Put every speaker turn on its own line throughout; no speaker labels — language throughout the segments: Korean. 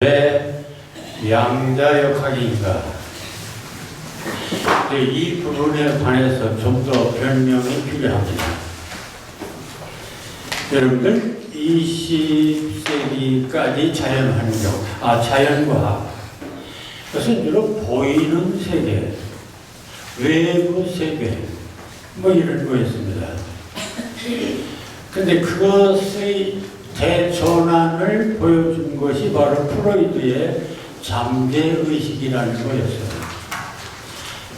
왜 양자역학인가? 이 부분에 관해서 좀 더 변명이 필요합니다. 여러분들 20세기까지 자연환경, 자연과학, 그것은 주로 보이는 세계, 외부 세계, 뭐 이런 거였습니다. 근데 그것의 대전환을 보여준 것이 바로 프로이드의 잠재의식이라는 거였어요.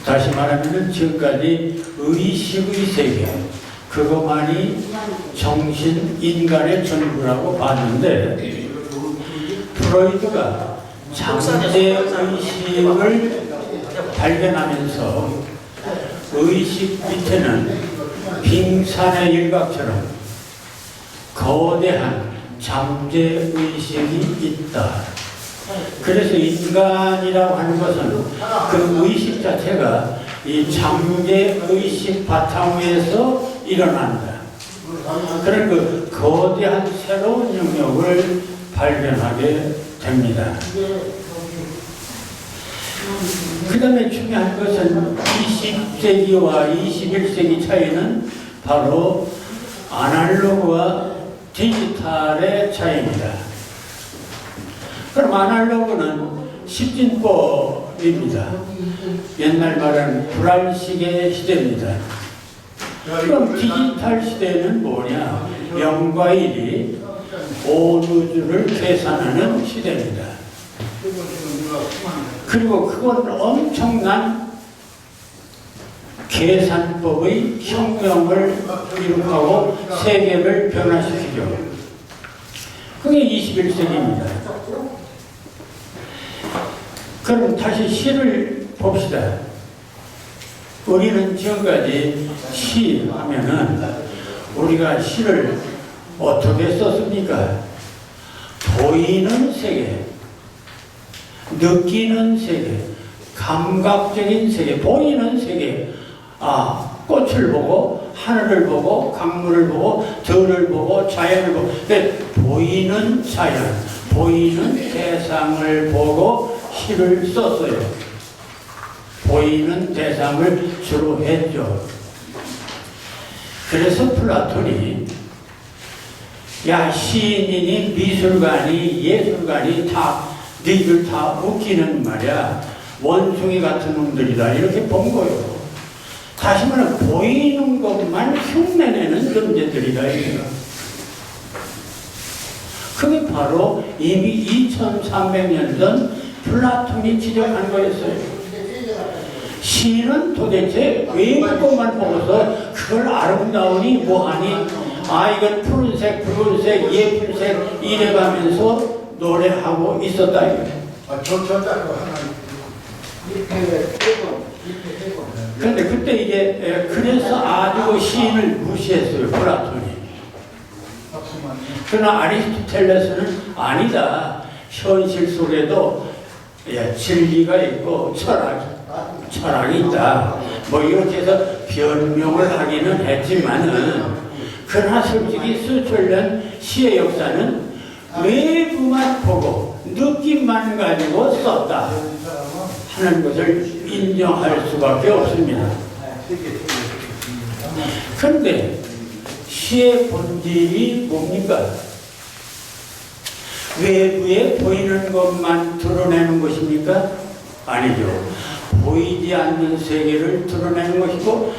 다시 말하면 지금까지 의식의 세계, 그것만이 정신, 인간의 전부라고 봤는데 프로이드가 잠재의식을 발견하면서 의식 밑에는 빙산의 일각처럼 거대한 잠재의식이 있다. 그래서 인간이라고 하는 것은 그 의식 자체가 이 잠재의식 바탕 위에서 일어난다. 그런 그 거대한 새로운 영역을 발견하게 됩니다. 그 다음에 중요한 것은 20세기와 21세기 차이는 바로 아날로그와 디지털의 차이입니다. 그럼 아날로그는 십진법입니다. 옛날 말은 불안식의 시대입니다. 그럼 디지털 시대는 뭐냐? 0과 1이 온 우주를 계산하는 시대입니다. 그리고 그건 엄청난 계산법의 혁명을 이룩하고 세계를 변화시키죠. 그게 21세기입니다. 그럼 다시 시를 봅시다. 우리는 지금까지 시 하면은 우리가 시를 어떻게 썼습니까? 보이는 세계, 느끼는 세계, 감각적인 세계, 보이는 세계. 꽃을 보고, 하늘을 보고, 강물을 보고, 들을 보고, 자연을 보고. 보이는 자연, 보이는 대상을 보고 시를 썼어요. 보이는 대상을 주로 했죠. 그래서 플라톤이 시인이니 미술가니 예술가니 니들 다 웃기는 말이야. 원숭이 같은 놈들이다. 이렇게 본 거예요. 다시 말하면 보이는 것만 흉내내는 존재들이다. 그게 바로 이미 2300년 전 플라톤이 지적한 거였어요. 시는 도대체 외국 것만 보고서 그걸 아름다우니 뭐하니? 이건 푸른색, 붉은색, 예쁜색 이래가면서 노래하고 있었다. 그런데 그때 이게 그래서 아주 시인을 무시했어요, 플라톤이. 그러나 아리스토텔레스는 아니다. 현실 속에도 진리가 있고 철학이 있다. 뭐 이렇게 해서 변명을 하기는 했지만은 그러나 솔직히 수천 년 시의 역사는 외부만 보고 느낌만 가지고 썼다 하는 것을 인정할 수밖에 없습니다. 그런데 시의 본질이 뭡니까? 외부에 보이는 것만 드러내는 것입니까? 아니죠. 보이지 않는 세계를 드러내는 것이고,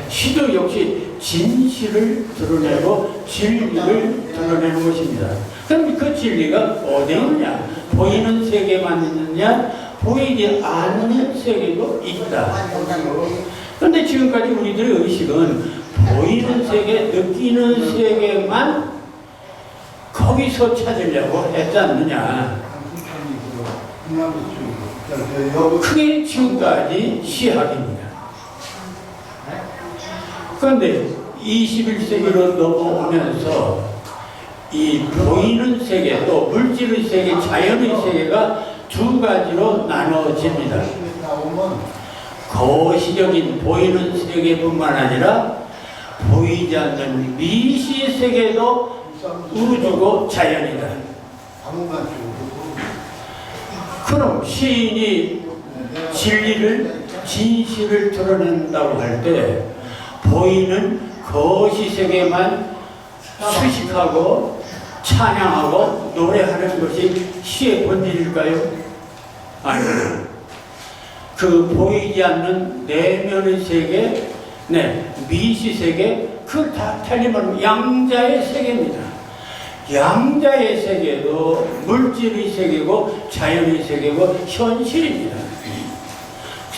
시도 역시 진실을 드러내고 진리를 드러내는 것입니다. 그럼 그 진리가 어디 있느냐? 보이는 세계만 있느냐? 보이지 않는 세계도 있다. 그런데 지금까지 우리들의 의식은 보이는 세계, 느끼는 세계만 거기서 찾으려고 했지 않느냐. 그게 지금까지 시학입니다. 그런데 21세기로 넘어오면서 이 보이는 세계, 또 물질의 세계, 자연의 세계가 두 가지로 나눠집니다. 거시적인 보이는 세계뿐만 아니라 보이지 않는 미시 세계도 우주고 자연이다. 그럼 시인이 진리를, 진실을 드러낸다고 할 때 보이는 거시세계만 수식하고 찬양하고 노래하는 것이 시의 본질일까요? 아니요. 그 보이지 않는 내면의 세계, 미시 세계, 그걸 다 틀리면 양자의 세계입니다. 양자의 세계도 물질의 세계고 자연의 세계고 현실입니다.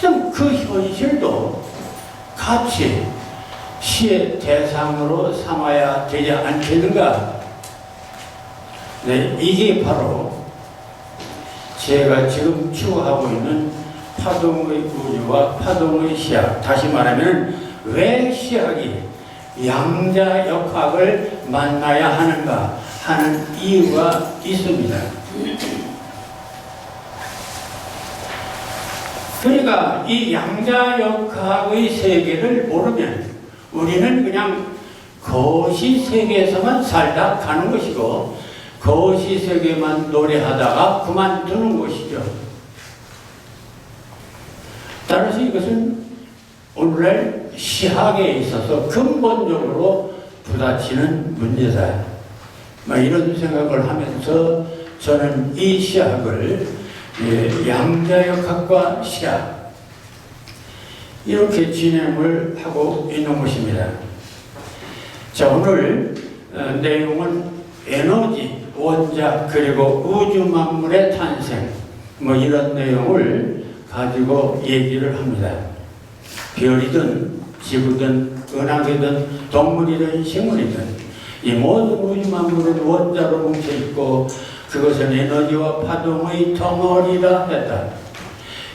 그럼 그 현실도 같이 시의 대상으로 삼아야 되지 않겠는가? 이게 바로 제가 지금 추구하고 있는 파동의 우주와 파동의 시학, 다시 말하면 왜 시학이 양자역학을 만나야 하는가 하는 이유가 있습니다. 그러니까 이 양자역학의 세계를 모르면 우리는 그냥 거시 세계에서만 살다 가는 것이고 거시 세계만 노래하다가 그만두는 것이죠. 따라서 이것은 오늘날 시학에 있어서 근본적으로 부딪히는 문제다. 이런 생각을 하면서 저는 이 시학을 양자역학과 시학 이렇게 진행을 하고 있는 것입니다. 자, 오늘 내용은 에너지, 원자, 그리고 우주 만물의 탄생 이런 내용을 가지고 얘기를 합니다. 별이든 지구든 은하계든 동물이든 식물이든 이 모든 우주 만물은 원자로 뭉쳐있고 그것은 에너지와 파동의 덩어리라 했다.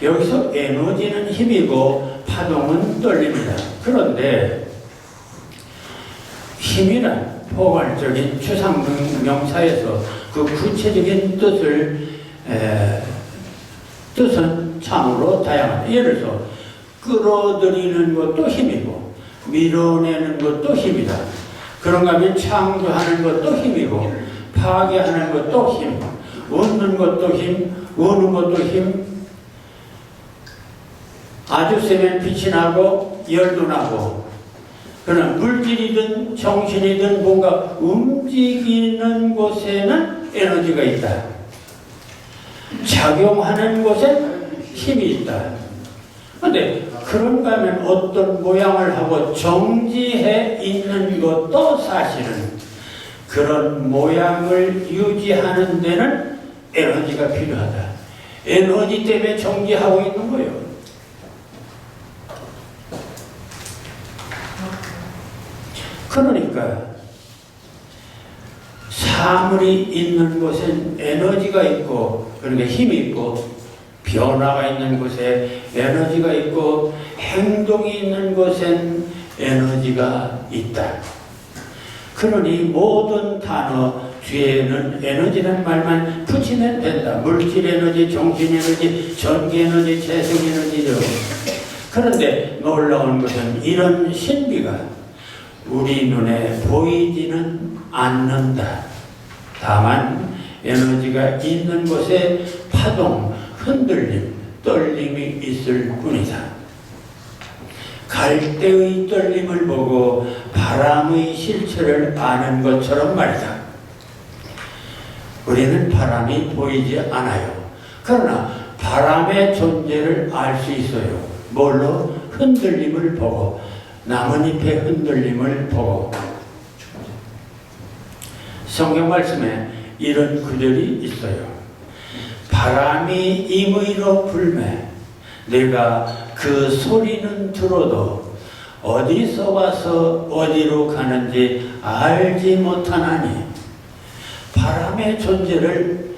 여기서 에너지는 힘이고 파동은 떨림이다. 그런데 힘이란 포괄적인 추상명사에서 그 구체적인 뜻은 참으로 다양하다. 예를 들어서 끌어들이는 것도 힘이고 밀어내는 것도 힘이다. 그런가 하면 창조하는 것도 힘이고 파괴하는 것도 힘, 웃는 것도 힘, 우는 것도 힘, 아주 세면 빛이 나고 열도 나고, 그러나 물질이든 정신이든 뭔가 움직이는 곳에는 에너지가 있다. 작용하는 곳에 힘이 있다. 그런데 그런가 하면 어떤 모양을 하고 정지해 있는 것도 사실은 그런 모양을 유지하는 데는 에너지가 필요하다. 에너지 때문에 정지하고 있는 거예요. 그러니까 사물이 있는 곳엔 에너지가 있고, 그러니까 힘이 있고, 변화가 있는 곳에 에너지가 있고, 행동이 있는 곳엔 에너지가 있다. 그러니 모든 단어 뒤에는 에너지라는 말만 붙이면 된다. 물질 에너지, 정신 에너지, 전기 에너지, 재생 에너지죠. 그런데 놀라운 것은 이런 신비가 우리 눈에 보이지는 않는다. 다만 에너지가 있는 곳에 파동, 흔들림, 떨림이 있을 뿐이다. 갈대의 떨림을 보고 바람의 실체를 아는 것처럼 말이다. 우리는 바람이 보이지 않아요. 그러나 바람의 존재를 알 수 있어요. 뭘로? 흔들림을 보고, 나뭇잎의 흔들림을 보고. 성경 말씀에 이런 구절이 있어요. 바람이 임의로 불매 내가 그 소리는 들어도 어디서 와서 어디로 가는지 알지 못하나니. 바람의 존재를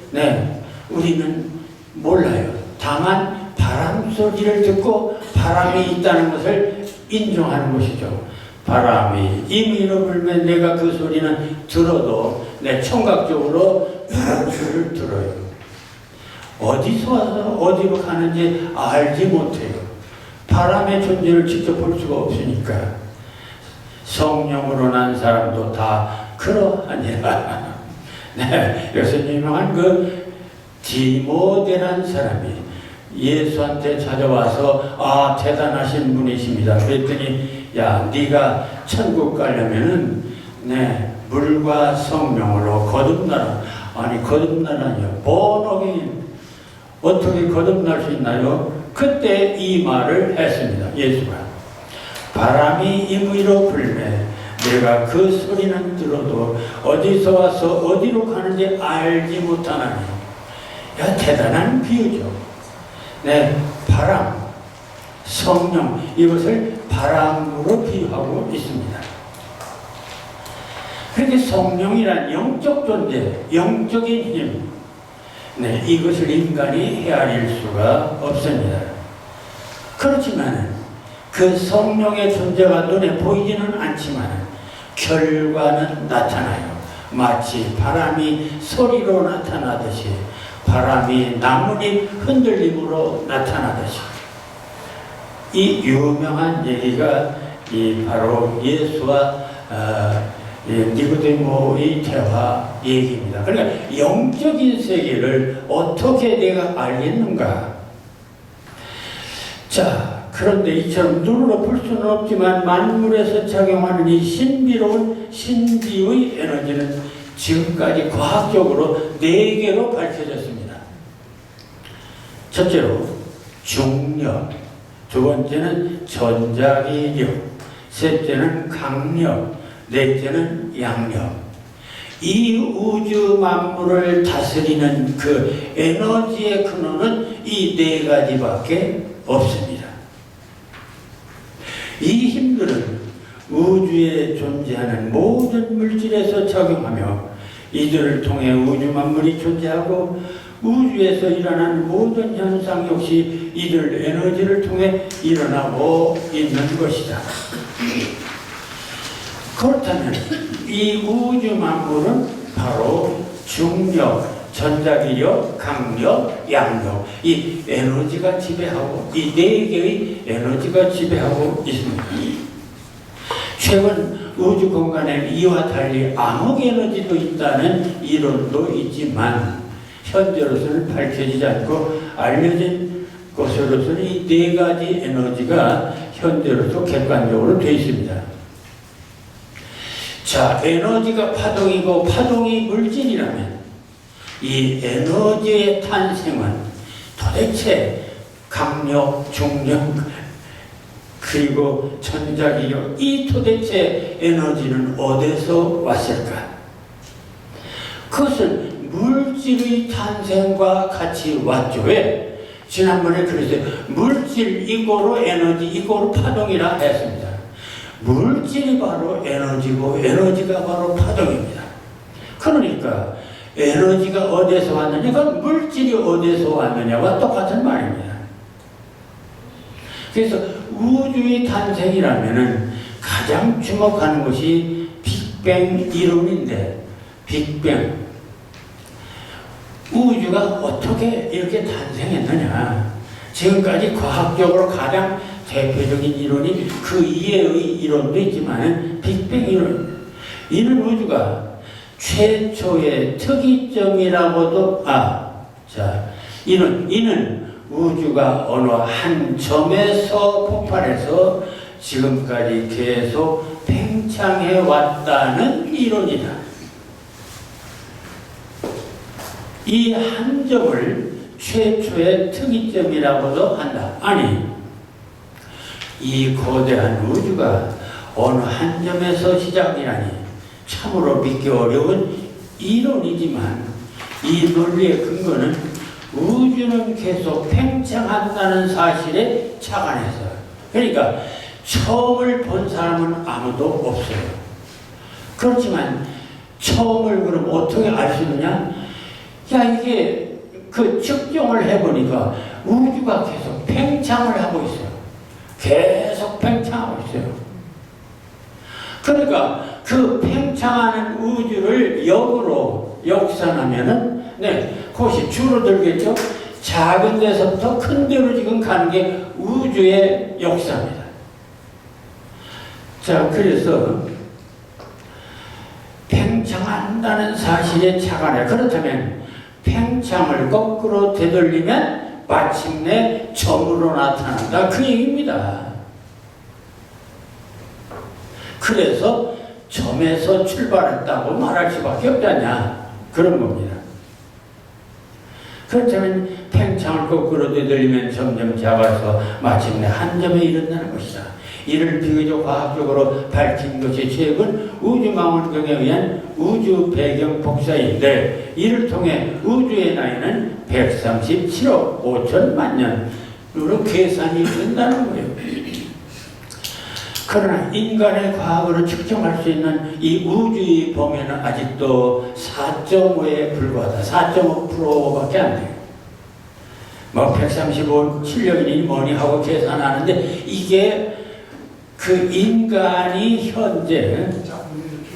우리는 몰라요. 다만 바람 소리를 듣고 바람이 있다는 것을 인정하는 것이죠. 바람이 임의로 불면 내가 그 소리는 들어도 내 청각적으로 바람 소리를 들어요. 어디서 와서 어디로 가는지 알지 못해요. 바람의 존재를 직접 볼 수가 없으니까. 성령으로 난 사람도 다 그러하니라. 여기서 유명한 그 디모데라는 사람이 예수한테 찾아와서 아 대단하신 분이십니다. 그랬더니 야 네가 천국 가려면은 네 물과 성령으로 거듭나라. 아니 거듭나라니요. 본어게인 어떻게 거듭날 수 있나요? 그때 이 말을 했습니다. 예수가 바람이 임의로 불매 내가 그 소리는 들어도 어디서 와서 어디로 가는지 알지 못하나니. 야 대단한 비유죠. 네, 바람, 성령 이것을 바람으로 비유하고 있습니다. 그렇게 성령이란 영적 존재, 영적인 힘, 네, 이것을 인간이 헤아릴 수가 없습니다. 그렇지만 그 성령의 존재가 눈에 보이지는 않지만 결과는 나타나요. 마치 바람이 소리로 나타나듯이 바람이 나뭇잎 흔들림으로 나타나듯이 이 유명한 얘기가 바로 예수와 니고데모의 대화 얘기입니다. 그러니까 영적인 세계를 어떻게 내가 알겠는가? 자, 그런데 이처럼 눈으로 볼 수는 없지만 만물에서 작용하는 이 신비로운 신비의 에너지는 지금까지 과학적으로 4개로 밝혀졌습니다. 첫째로 중력, 두 번째는 전자기력, 셋째는 강력, 넷째는 양력. 이 우주 만물을 다스리는 그 에너지의 근원은 이 4가지밖에 없습니다. 이 힘들은 우주에 존재하는 모든 물질에서 작용하며 이들을 통해 우주 만물이 존재하고 우주에서 일어나는 모든 현상 역시 이들 에너지를 통해 일어나고 있는 것이다. 그렇다면 이 우주 만물은 바로 중력, 전자기력, 강력, 양력 이 에너지가 지배하고 이 4개의 에너지가 지배하고 있습니다. 최근 우주 공간에 이와 달리 암흑 에너지도 있다는 이론도 있지만 현재로서는 밝혀지지 않고 알려진 것으로서는 이 4가지 에너지가 현재로서 객관적으로 되어 있습니다. 자, 에너지가 파동이고 파동이 물질이라면 이 에너지의 탄생은 도대체 강력, 중력, 그리고 전자기력 이 도대체 에너지는 어디서 왔을까? 그것은 물질의 탄생과 같이 왔죠. 왜? 지난번에 그랬어요. 물질 이고로 에너지 이고로 파동이라 했습니다. 물질이 바로 에너지고 에너지가 바로 파동입니다. 그러니까 에너지가 어디서 왔느냐가 물질이 어디서 왔느냐와 똑같은 말입니다. 그래서 우주의 탄생이라면은 가장 주목하는 것이 빅뱅 이론인데, 빅뱅 우주가 어떻게 이렇게 탄생했느냐? 지금까지 과학적으로 가장 대표적인 이론이 그 이외의 이론도 있지만 빅뱅 이론. 이는 우주가 최초의 특이점이라고도 이는 우주가 어느 한 점에서 폭발해서 지금까지 계속 팽창해 왔다는 이론이다. 이 한 점을 최초의 특이점이라고도 한다. 아니, 이 거대한 우주가 어느 한 점에서 시작이라니 참으로 믿기 어려운 이론이지만 이 논리의 근거는 우주는 계속 팽창한다는 사실에 착안해서, 그러니까 처음을 본 사람은 아무도 없어요. 그렇지만 처음을 그럼 어떻게 알 수 있느냐? 야, 이게 그 측정을 해보니까 우주가 계속 팽창을 하고 있어요. 계속 팽창하고 있어요. 그러니까 그 팽창하는 우주를 역으로 역산하면은 그것이 줄어들겠죠. 작은 데서부터 큰 데로 지금 가는 게 우주의 역사입니다. 자, 그래서 팽창한다는 사실에 착안해. 그렇다면 팽창을 거꾸로 되돌리면 마침내 점으로 나타난다. 그 얘기입니다. 그래서 점에서 출발했다고 말할 수밖에 없잖냐. 그런 겁니다. 그렇다면 팽창을 거꾸로 되돌리면 점점 작아서 마침내 한 점에 이른다는 것이다. 이를 비교적 과학적으로 밝힌 것이 최근 우주망원경에 의한 우주 배경 복사인데, 이를 통해 우주의 나이는 137억 5천만 년으로 계산이 된다는 거예요. 그러나 인간의 과학으로 측정할 수 있는 이 우주의 범위는 아직도 4.5에 불과하다. 4.5%밖에 안 돼요. 뭐 135칠력이니 뭐니 하고 계산하는데, 이게 그 인간이 현재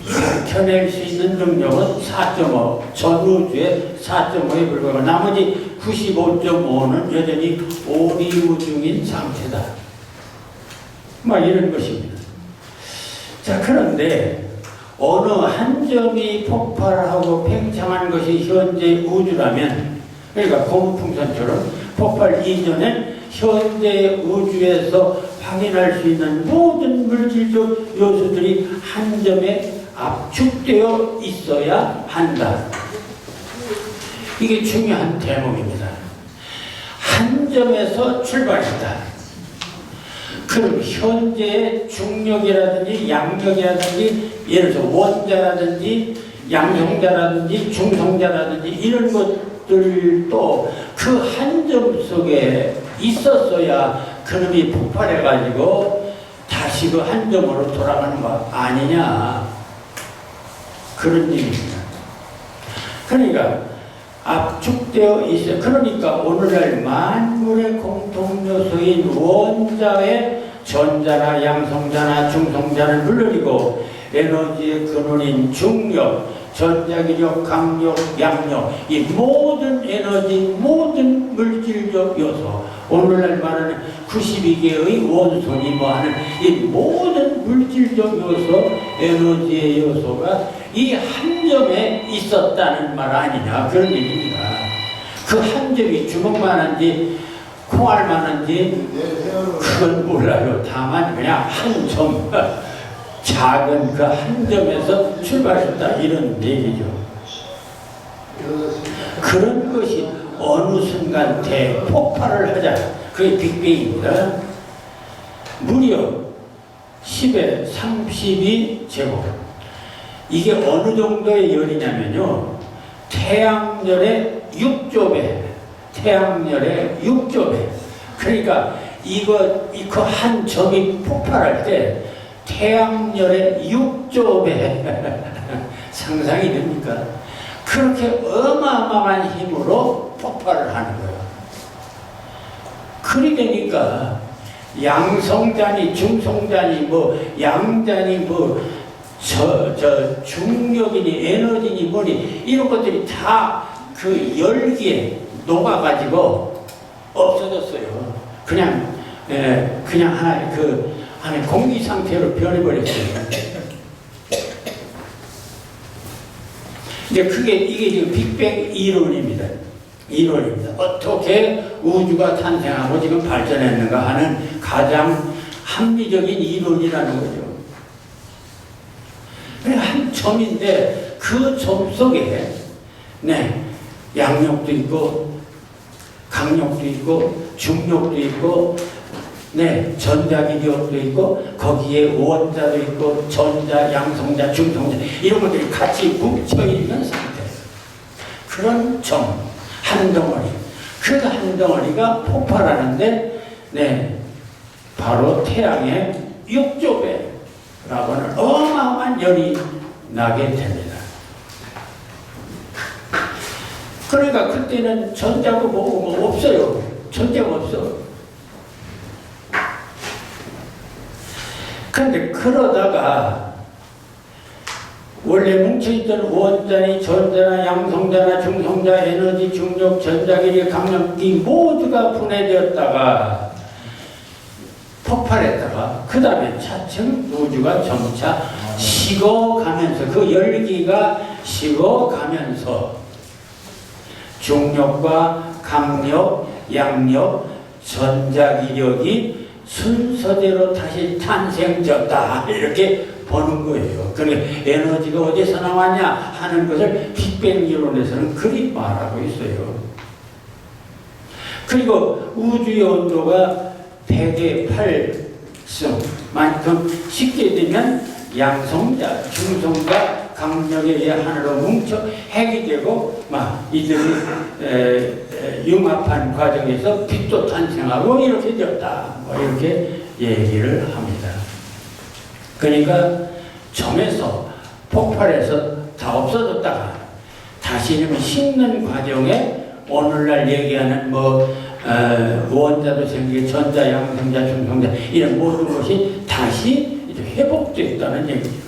밝혀낼 수 있는 능력은 4.5, 전 우주의 4.5에 불과하고 나머지 95.5는 여전히 오리무 중인 상태다. 막 이런 것입니다. 자, 그런데 어느 한 점이 폭발하고 팽창한 것이 현재 우주라면, 그러니까 고무풍선처럼 폭발 이전에 현재 우주에서 확인할 수 있는 모든 물질적 요소들이 한 점에 압축되어 있어야 한다. 이게 중요한 대목입니다. 한 점에서 출발했다. 그럼 현재의 중력이라든지 양력이라든지, 예를 들어서 원자라든지 양성자라든지 중성자라든지 이런 것들도 그 한 점 속에 있었어야 그놈이 폭발해가지고 다시 그 한 점으로 돌아가는 거 아니냐, 그런 얘기입니다. 그러니까 압축되어 있어요. 그러니까 오늘날 만물의 공통요소인 원자의 전자나 양성자나 중성자는 물론이고, 에너지의 근원인 중력, 전자기력, 강력, 양력, 이 모든 에너지, 모든 물질적 요소, 오늘날 말하는 92개의 원소니 뭐 하는 이 모든 물질적 요소, 에너지의 요소가 이 한 점에 있었다는 말 아니냐, 그런 얘기입니다. 그 한 점이 주먹만한지 콩알만한지 그건 몰라요. 다만 그냥 한 점, 작은 그 한 점에서 출발했다, 이런 얘기죠. 그런 것이 어느 순간 대폭발을 하자. 그게 빅뱅입니다. 무려 10의 32제곱. 이게 어느 정도의 열이냐면요, 태양열의 6조 배. 태양열의 6조 배. 그러니까 이거 한 점이 폭발할 때 태양열의 6조 배. 상상이 됩니까? 그렇게 어마어마한 힘으로 폭발을 하는 거예요. 그리 되니까 양성자니 중성자니 뭐 양자니 뭐 중력이니 에너지니 뭐니 이런 것들이 다 그 열기에 녹아가지고 없어졌어요. 그냥 하나의 공기 상태로 변해버렸어요. 이제 이게 지금 빅뱅 이론입니다. 어떻게 우주가 탄생하고 지금 발전했는가 하는 가장 합리적인 이론이라는 거죠. 한 점인데 그 점 속에 양력도 있고 강력도 있고 중력도 있고 전자기력도 있고 거기에 원자도 있고 전자, 양성자, 중성자 이런 것들이 같이 뭉쳐있는 상태. 그런 점, 한 덩어리. 그 한 덩어리가 폭발하는데 바로 태양의 6조 배라고 하는 어마어마한 열이 나게 됩니다. 그러니까 그때는 전자고 뭐고 없어요. 전자가 없어. 그런데 그러다가 원래 뭉쳐있던 원자니 전자나 양성자나 중성자, 에너지, 중력, 전자기력, 강력이 모두가 분해되었다가 폭발했다가 그 다음에 차츰 우주가 점차 식어가면서 그 열기가 식어가면서 중력과 강력, 양력, 전자기력이 순서대로 다시 탄생되었다 이렇게 보는 거예요. 그러니까 에너지가 어디서 나왔냐 하는 것을 빅뱅 이론에서는 그리 말하고 있어요. 그리고 우주의 온도가 100의 8승만큼 쉽게 되면 양성자, 중성자, 강력에 의해 하나로 뭉쳐 핵이 되고 막 이들이 융합한 과정에서 빛도 탄생하고 이렇게 되었다. 뭐 이렇게 얘기를 합니다. 그러니까 점에서 폭발해서 다 없어졌다가 다시 식는 과정에 오늘날 얘기하는 원자도 생기게 전자, 양성자, 중성자 이런 모든 것이 다시 이제 회복됐다는 얘기죠.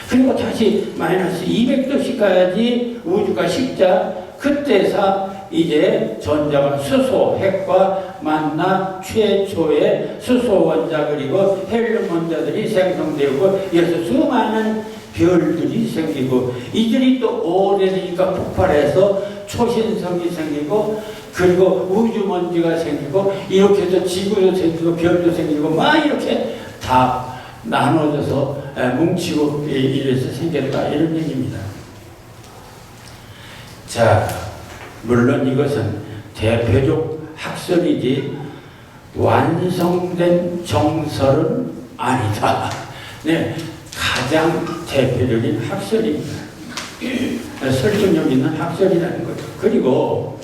그리고 다시 마이너스 200도씨까지 우주가 식자 그때서 이제 전자가 수소, 핵과 만나 최초의 수소 원자 그리고 헬륨 원자들이 생성되고 이어서 수많은 별들이 생기고 이들이 또 오래되니까 폭발해서 초신성이 생기고 그리고 우주먼지가 생기고 이렇게 해서 지구도 생기고 별도 생기고 막 이렇게 다 나눠져서 뭉치고 이래서 생겼다 이런 얘기입니다. 자, 물론 이것은 대표적 학설이지 완성된 정설은 아니다. 네, 가장 대표적인 학설입니다. 설득력 있는 학설이라는 거죠. 그리고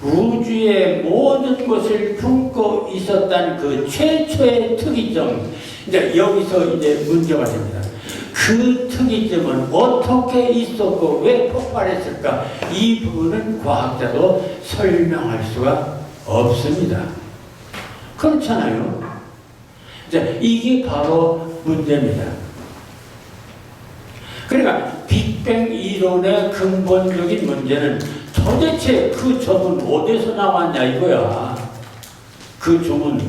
우주의 모든 것을 품고 있었다는 그 최초의 특이점, 이제 여기서 이제 문제가 됩니다. 그 특이점은 어떻게 있었고 왜 폭발했을까? 이 부분은 과학자도 설명할 수가 없습니다. 그렇잖아요. 이제 이게 바로 문제입니다. 그러니까 빅뱅 이론의 근본적인 문제는 도대체 그 점은 어디서 나왔냐 이거야. 그 점은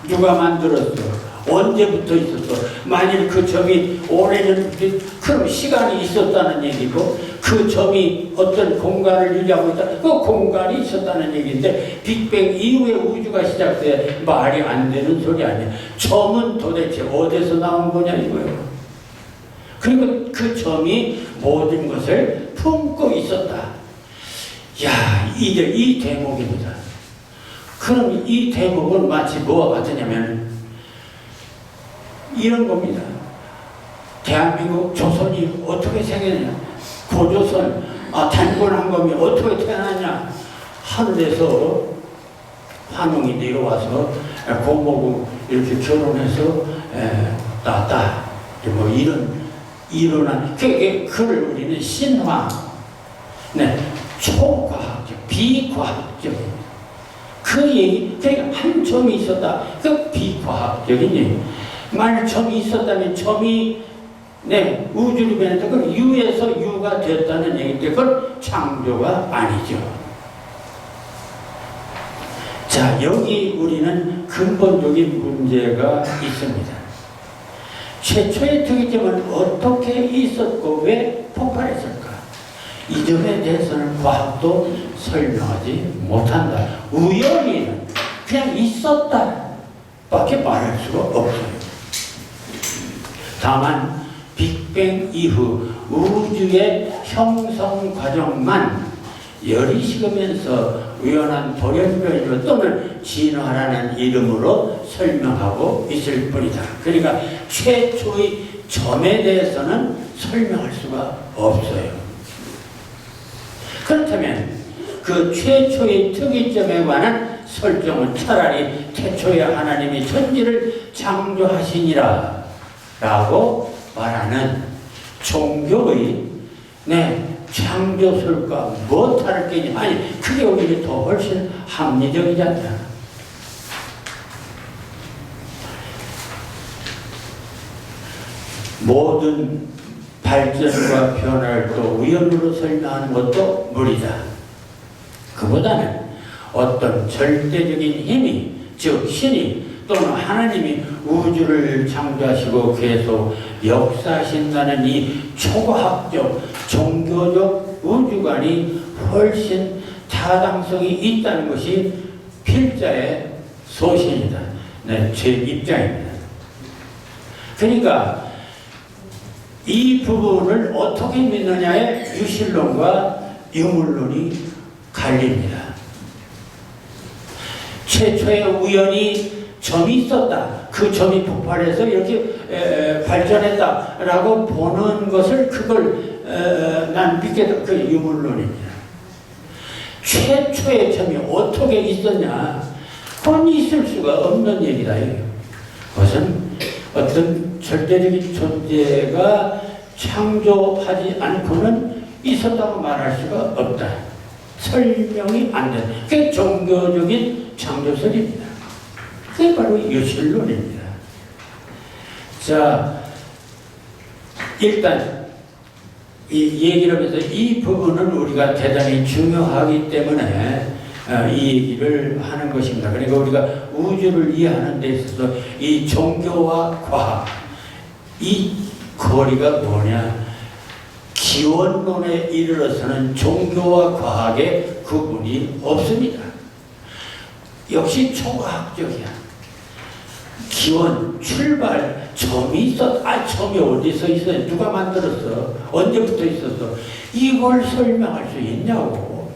누가 만들었어? 언제부터 있었어? 만일 그 점이 오래전부터 그럼 시간이 있었다는 얘기고 그 점이 어떤 공간을 유지하고 있다. 그 공간이 있었다는 얘기인데 빅뱅 이후에 우주가 시작돼 말이 안 되는 소리 아니야. 점은 도대체 어디서 나온 거냐 이거예요. 그리고 그 점이 모든 것을 품고 있었다. 야, 이제 이 대목입니다. 그럼 이 대목은 마치 뭐와 같으냐면 이런 겁니다. 대한민국 조선이 어떻게 생겼냐? 고조선, 단골항검이 어떻게 태어났냐? 하늘에서 환웅이 내려와서 고모고 이렇게 결혼해서 낳았다. 뭐 일어난 그걸 우리는 신화, 네, 초과학적, 비과학적 그 얘기. 그러니까 한 점이 있었다. 그 비과학적인 얘기. 만약 점이 있었다면 점이 우주를 변했다. 그럼 유에서 유가 됐다는 얘기인데 그건 창조가 아니죠. 자, 여기 우리는 근본적인 문제가 있습니다. 최초의 특이점은 어떻게 있었고 왜 폭발했을까? 이 점에 대해서는 과학도 설명하지 못한다. 우연히는 그냥 있었다 밖에 말할 수가 없어요. 다만 빅뱅 이후 우주의 형성 과정만 열이 식으면서 우연한 돌연변이로 또는 진화라는 이름으로 설명하고 있을 뿐이다. 그러니까 최초의 점에 대해서는 설명할 수가 없어요. 그렇다면 그 최초의 특이점에 관한 설정은 차라리 태초에 하나님이 천지를 창조하시니라 라고 말하는 종교의 창조설과 뭐 다를 게냐. 아니, 그게 오히려 더 훨씬 합리적이지 않냐. 모든 발전과 변화를 또 우연으로 설명하는 것도 무리다. 그보다는 어떤 절대적인 힘이, 즉 신이 또는 하나님이 우주를 창조하시고 계속 역사하신다는 이 초과학적, 종교적 우주관이 훨씬 타당성이 있다는 것이 필자의 소신이다. 네, 제 입장입니다. 그러니까 이 부분을 어떻게 믿느냐에 유실론과 유물론이 갈립니다. 최초의 우연히 점이 있었다. 그 점이 폭발해서 이렇게 발전했다라고 보는 것을 그걸 난 믿겠다. 그 유물론입니다. 최초의 점이 어떻게 있었냐? 그건 있을 수가 없는 얘기다. 그것은 어떤 절대적인 존재가 창조하지 않고는 있었다고 말할 수가 없다. 설명이 안 된다. 그게 종교적인 창조설입니다. 그게 바로 유실론입니다. 자, 일단 이 얘기를 하면서 이 부분은 우리가 대단히 중요하기 때문에 이 얘기를 하는 것입니다. 그러니까 우리가 우주를 이해하는 데 있어서 이 종교와 과학, 이 거리가 뭐냐? 기원론에 이르러서는 종교와 과학의 구분이 없습니다. 역시 초과학적이야. 기원, 출발, 점이 있어. 점이 어디서 있어? 누가 만들었어? 언제부터 있었어? 이걸 설명할 수 있냐고.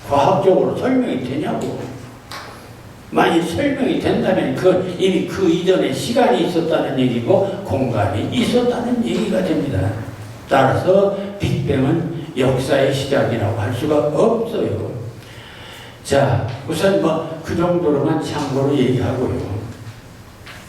과학적으로 설명이 되냐고. 만약 설명이 된다면 이미 그 이전에 시간이 있었다는 얘기고 공간이 있었다는 얘기가 됩니다. 따라서 빅뱅은 역사의 시작이라고 할 수가 없어요. 자, 우선 그 정도로만 참고로 얘기하고요.